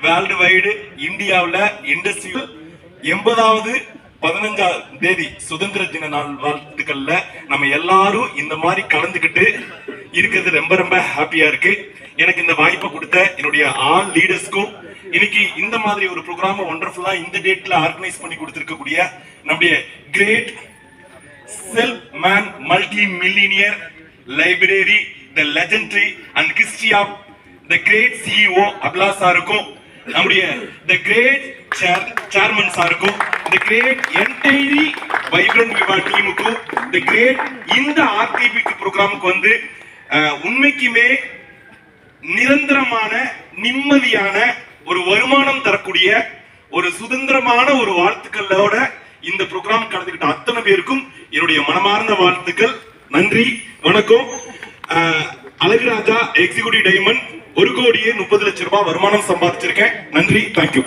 World wide இந்தியாவில் industrial 80வது 15ஆம் தேதி சுதந்திர தின நாள் வாழ்த்துக்கள்ல நம்ம எல்லாரும் இந்த மாதிரி கலந்துக்கிட்டு இருக்கிறது ரொம்ப ரொம்ப ஹாப்பியா இருக்கு. எனக்கு இந்த வாய்ப்பை கொடுத்த என்னுடைய ஆல் லீடர்ஸ்க்கும் இன்னைக்கு இந்த மாதிரி ஒரு ப்ரோக்ராம் ஒண்டர்ஃபுல்லா இந்த டேட்ல ஆர்கனைஸ் பண்ணி கொடுத்திருக்கக்கூடிய நம்முடைய great self man multi millionaire library the legendary and history of the great CEO அப்லா சாருக்கும், நம்முடைய த கிரேட் சேர்மன் சாருக்கும், த கிரேட் என்டைரி வைப்ரண்ட் விவா டீமுக்கும், த கிரேட் இந்த ஆர்டிபிக்கு ப்ரோக்ராமுக்கு வந்து உண்மைக்குமே நிரந்தரமான நிம்மதியான ஒரு வருமானம் தரக்கூடிய ஒரு சுதந்திரமான ஒரு வாழ்த்துக்களோட இந்த ப்ரோக்ராம் கலந்துக்கிட்ட அத்தனை பேருக்கும் என்னுடைய மனமார்ந்த வாழ்த்துக்கள். நன்றி, வணக்கம். அழகுராஜா எக்ஸிகியூட்டிவ் டைமண்ட் 1,30,00,000 ரூபாய் வருமானம் சம்பாதிச்சிருக்கேன். நன்றி, தேங்க்யூ.